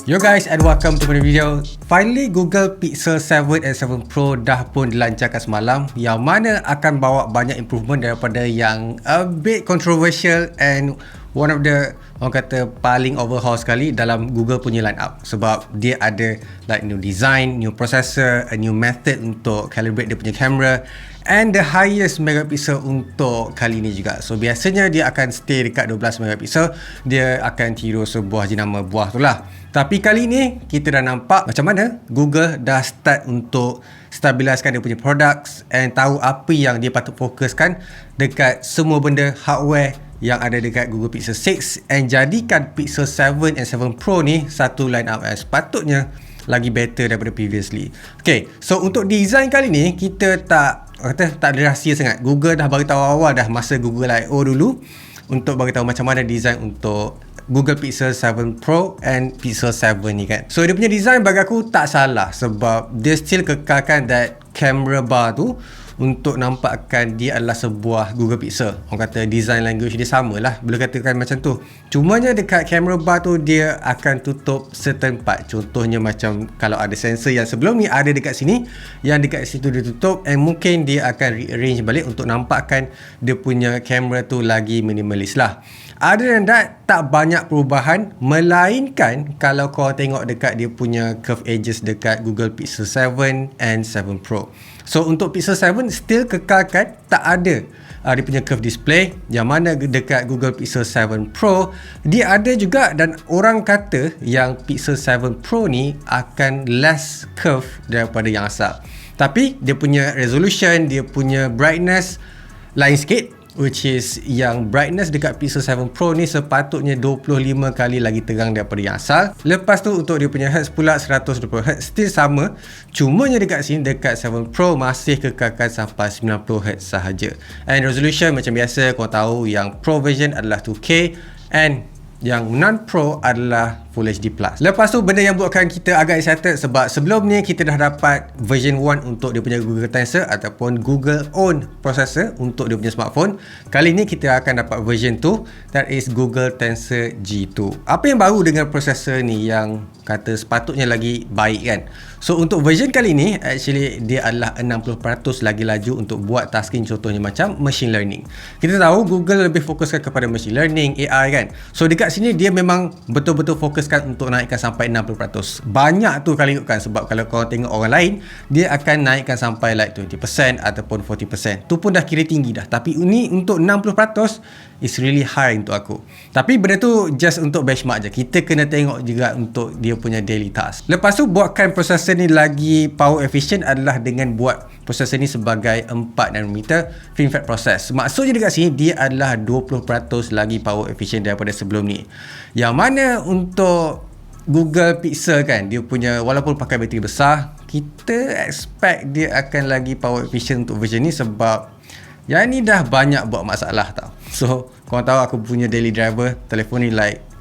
Yo guys, and welcome to my video. Finally, Google Pixel 7 and 7 Pro dah pun dilancarkan semalam, yang mana akan bawa banyak improvement daripada yang a bit controversial and one of the, orang kata, paling overhaul sekali dalam Google punya line up. Sebab dia ada like new design, new processor, a new method untuk calibrate dia punya camera, and the highest megapixel untuk kali ni juga. So biasanya dia akan stay dekat 12 megapixel, dia akan tiru sebuah jenama buah tu lah. Tapi kali ni kita dah nampak macam mana Google dah start untuk stabiliskan dia punya products and tahu apa yang dia patut fokuskan dekat semua benda hardware yang ada dekat Google Pixel 6, and jadikan Pixel 7 and 7 Pro ni satu line up yang sepatutnya lagi better daripada previously. Okay, so untuk design kali ni kita tak ada rahsia sangat. Google dah bagi tahu awal dah masa Google I.O. dulu untuk bagi tahu macam mana design untuk Google Pixel 7 Pro and Pixel 7 ni kan. So dia punya design bagi aku tak salah, sebab dia still kekalkan that camera bar tu untuk nampakkan dia adalah sebuah Google Pixel. Orang kata design language dia sama lah, boleh katakan macam tu. Cumanya dekat camera bar tu dia akan tutup certain part. Contohnya macam kalau ada sensor yang sebelum ni ada dekat sini, yang dekat situ dia tutup, and mungkin dia akan rearrange balik untuk nampakkan dia punya kamera tu lagi minimalis lah. Other than that, tak banyak perubahan, melainkan kalau kau tengok dekat dia punya curve edges dekat Google Pixel 7 and 7 Pro. So untuk Pixel 7 still kekalkan, tak ada dia punya curve display, yang mana dekat Google Pixel 7 Pro dia ada juga, dan orang kata yang Pixel 7 Pro ni akan less curve daripada yang asal. Tapi dia punya resolution, dia punya brightness lain sikit, which is yang brightness dekat Pixel 7 Pro ni sepatutnya 25 kali lagi terang daripada yang asal. Lepas tu untuk dia punya hertz pula 120Hz still sama, cumanya dekat sini dekat 7 Pro masih kekalkan sampai 90Hz sahaja. And resolution macam biasa, kau tahu yang Pro version adalah 2K and yang non-Pro adalah Full HD+. Lepas tu benda yang buatkan kita agak excited, sebab sebelum ni kita dah dapat version 1 untuk dia punya Google Tensor ataupun Google own processor untuk dia punya smartphone. Kali ni kita akan dapat version 2, that is Google Tensor G2. Apa yang baru dengan processor ni yang kata sepatutnya lagi baik kan? So untuk version kali ni actually dia adalah 60% lagi laju untuk buat tasking, contohnya macam machine learning. Kita tahu Google lebih fokuskan kepada machine learning, AI kan. So dekat sini dia memang betul-betul fokuskan untuk naikkan sampai 60%. Banyak tu kali ikutkan, sebab kalau kau tengok orang lain dia akan naikkan sampai like 20% ataupun 40%. Tu pun dah kira tinggi dah. Tapi ini untuk 60% is really high untuk aku. Tapi benda tu just untuk benchmark je. Kita kena tengok juga untuk dia punya daily task. Lepas tu buatkan prosesor ni lagi power efficient adalah dengan buat prosesor ni sebagai 4nm FinFET process. Maksudnya dekat sini dia adalah 20% lagi power efficient daripada sebelum ni. Yang mana untuk Google Pixel kan, dia punya walaupun pakai bateri besar, kita expect dia akan lagi power efficient untuk version ni, sebab yang ni dah banyak buat masalah tau. So korang tahu aku punya daily driver telefon ni like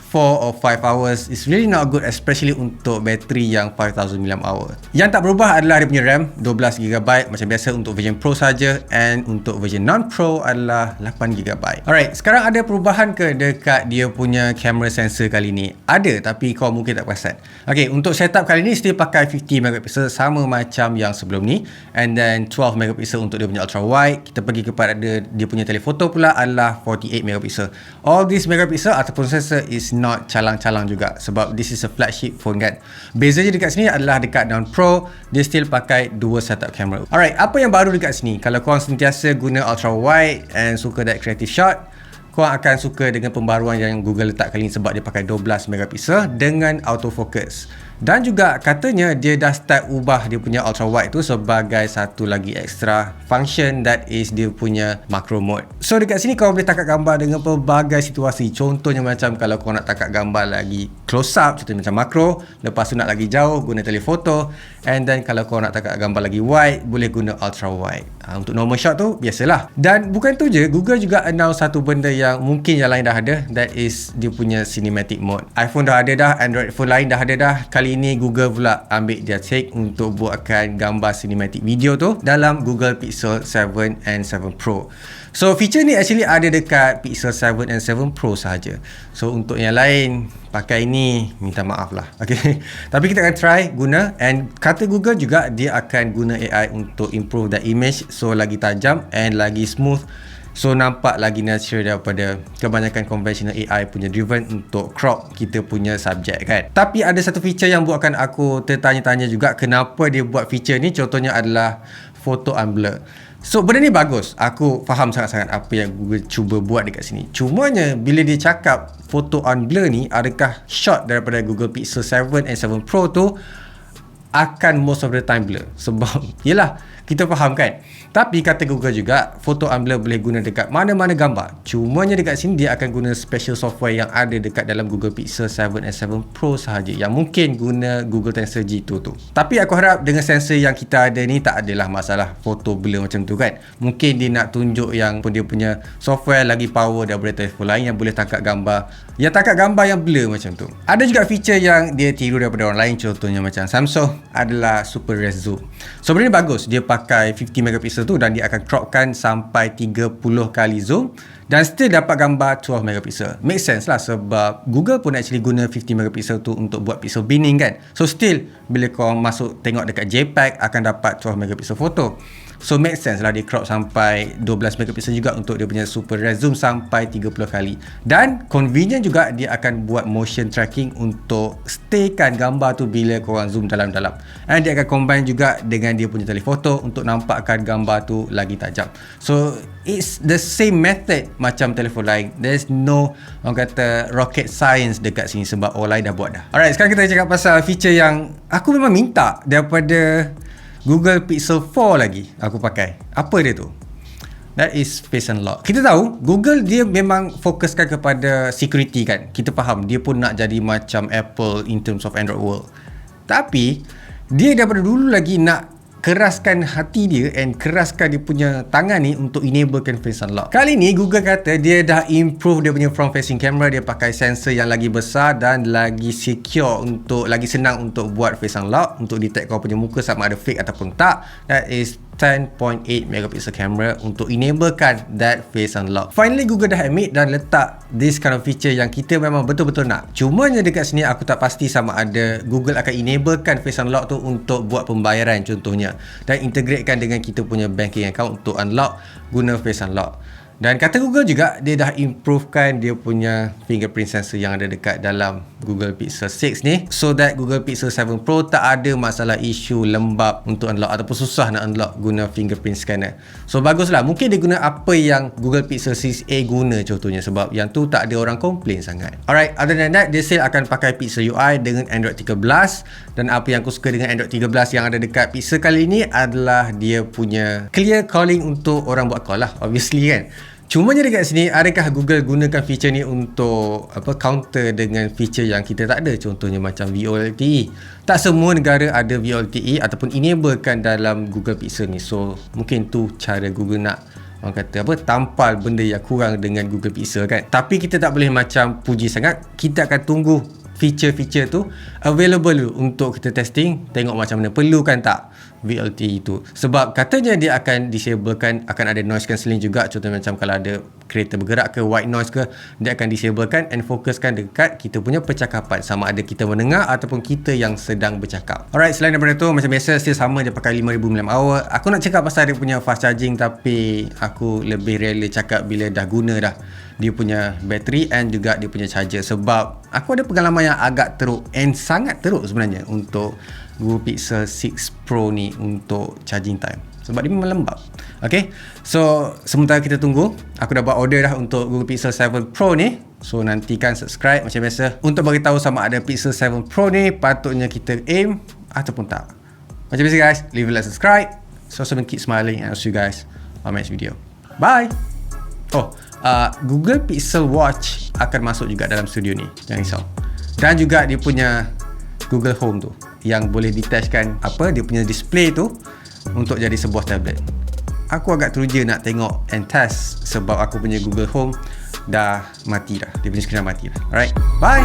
4 or 5 hours is really not good, especially untuk bateri yang 5000 mAh. Yang tak berubah adalah dia punya RAM 12GB macam biasa untuk version Pro saja, and untuk version non-Pro adalah 8GB. Alright, sekarang ada perubahan ke dekat dia punya camera sensor kali ni? Ada, tapi kau mungkin tak perasan. Okay, untuk setup kali ni still pakai 50MP sama macam yang sebelum ni, and then 12MP untuk dia punya ultra wide. Kita pergi kepada dia punya telefoto pula adalah 48MP. All these megapixel ataupun sensor is not calang-calang juga, sebab this is a flagship phone kan. Bezanya dekat sini adalah dekat non-Pro dia still pakai dua setup kamera. Alright, apa yang baru dekat sini? Kalau korang sentiasa guna ultra wide and suka that creative shot, korang akan suka dengan pembaruan yang Google letak kali ni, sebab dia pakai 12MP dengan autofocus. Dan juga katanya dia dah start ubah dia punya ultra wide tu sebagai satu lagi extra function, that is dia punya macro mode. So dekat sini kau boleh tangkap gambar dengan pelbagai situasi. Contohnya macam kalau kau nak tangkap gambar lagi close up, contohnya macam makro. Lepas tu nak lagi jauh, guna telefoto. And then kalau kau nak tangkap gambar lagi wide, boleh guna ultra wide. Untuk normal shot tu biasalah. Dan bukan tu je, Google juga announce satu benda yang mungkin yang lain dah ada, that is dia punya cinematic mode. iPhone dah ada dah, Android phone lain dah ada dah. Kali kali ni Google pula ambil dia take untuk buatkan gambar cinematic video tu dalam Google Pixel 7 and 7 Pro. So feature ni actually ada dekat Pixel 7 and 7 Pro sahaja. So untuk yang lain pakai ni minta maaf lah. Okay. Tapi kita akan try guna, and kata Google juga dia akan guna AI untuk improve that image, so lagi tajam and lagi smooth. So nampak lagi natural daripada kebanyakan conventional AI punya driven untuk crop kita punya subjek kan. Tapi ada satu feature yang buatkan aku tertanya-tanya juga kenapa dia buat feature ni. Contohnya adalah photo unblur. So benda ni bagus, aku faham sangat-sangat apa yang Google cuba buat dekat sini. Cumanya bila dia cakap photo unblur ni, adakah shot daripada Google Pixel 7 and 7 Pro tu akan most of the time blur? Sebab yelah, kita faham kan. Tapi kata Google juga photo unblur boleh guna dekat mana-mana gambar. Cumanya dekat sini dia akan guna special software yang ada dekat dalam Google Pixel 7 and 7 Pro sahaja, yang mungkin guna Google Tensor G2 tu. Tapi aku harap dengan sensor yang kita ada ni tak adalah masalah photo blur macam tu kan. Mungkin dia nak tunjuk yang dia punya software lagi power daripada telefon lain yang boleh tangkap gambar, yang tangkap gambar yang blur macam tu. Ada juga feature yang dia tiru daripada orang lain, contohnya macam Samsung adalah Super Res Zoom. So benda ni bagus, dia pakai 50 megapixel tu dan dia akan cropkan sampai 30 kali zoom dan still dapat gambar 12 megapixel. Make sense lah, sebab Google pun actually guna 50 megapixel tu untuk buat pixel binning kan. So still bila kau masuk tengok dekat JPEG akan dapat 12 megapixel foto. So make sense lah dia crop sampai 12 megapixel juga untuk dia punya super res zoom sampai 30 kali. Dan convenient juga dia akan buat motion tracking untuk staykan gambar tu bila korang zoom dalam-dalam. And dia akan combine juga dengan dia punya telefoto untuk nampakkan gambar tu lagi tajam. So it's the same method macam telefon lain. There's no orang kata rocket science dekat sini sebab orang lain dah buat dah. Alright, sekarang kita cakap pasal feature yang aku memang minta daripada Google Pixel 4 lagi aku pakai. Apa dia tu? That is Face Unlock. Kita tahu Google dia memang fokuskan kepada security kan. Kita faham dia pun nak jadi macam Apple in terms of Android world. Tapi dia daripada dulu lagi nak keraskan hati dia and keraskan dia punya tangan ni untuk enablekan Face Unlock. Kali ni Google kata dia dah improve dia punya front facing camera. Dia pakai sensor yang lagi besar dan lagi secure, untuk lagi senang untuk buat Face Unlock, untuk detect kau punya muka sama ada fake ataupun tak. That is 10.8 megapixel camera untuk enablekan that Face Unlock. Finally Google dah admit dan letak this kind of feature yang kita memang betul-betul nak. Cumanya dekat sini aku tak pasti sama ada Google akan enablekan Face Unlock tu untuk buat pembayaran contohnya, dan integratekan dengan kita punya banking account untuk unlock guna Face Unlock. Dan kata Google juga dia dah improvekan dia punya fingerprint sensor yang ada dekat dalam Google Pixel 6 ni, so that Google Pixel 7 Pro tak ada masalah isu lembab untuk unlock ataupun susah nak unlock guna fingerprint scanner. So baguslah, mungkin dia guna apa yang Google Pixel 6a guna contohnya, sebab yang tu tak ada orang komplain sangat. Alright, other than that, dia still akan pakai Pixel UI dengan Android 13. Dan apa yang aku suka dengan Android 13 yang ada dekat Pixel kali ni adalah dia punya clear calling untuk orang buat call lah, obviously kan. Cumanya dekat sini, adakah Google gunakan feature ni untuk counter dengan feature yang kita tak ada, contohnya macam VoLTE. Tak semua negara ada VoLTE ataupun enablekan dalam Google Pixel ni. So mungkin tu cara Google nak orang kata tampal benda yang kurang dengan Google Pixel kan. Tapi kita tak boleh macam puji sangat. Kita akan tunggu feature-feature tu available dulu untuk kita testing, tengok macam mana, perlukan tak VLTE itu. Sebab katanya dia akan disablekan, akan ada noise cancelling juga, contohnya macam kalau ada kereta bergerak ke white noise ke, dia akan disablekan and fokuskan dekat kita punya percakapan, sama ada kita mendengar ataupun kita yang sedang bercakap. Alright, selain daripada tu macam biasa still sama je pakai 5000 mAh. Aku nak cakap pasal dia punya fast charging, tapi aku lebih rela cakap bila dah guna dah dia punya bateri and juga dia punya charger, sebab aku ada pengalaman yang agak teruk and sangat teruk sebenarnya untuk Google Pixel 6 Pro ni untuk charging time, sebab dia memang lembab. Okay, so sementara kita tunggu, aku dah buat order dah untuk Google Pixel 7 Pro ni. So nantikan subscribe macam biasa untuk bagi tahu sama ada Pixel 7 Pro ni patutnya kita aim ataupun tak. Macam biasa guys, leave a like, subscribe, so keep smiling, and I'll see you guys on my next video. Bye. Google Pixel Watch akan masuk juga dalam studio ni, jangan risau. Dan juga dia punya Google Home tu yang boleh detachkan dia punya display tu untuk jadi sebuah tablet. Aku agak teruja nak tengok and test sebab aku punya Google Home dah mati dah. Dia punya skrin dah mati dah. Alright, bye.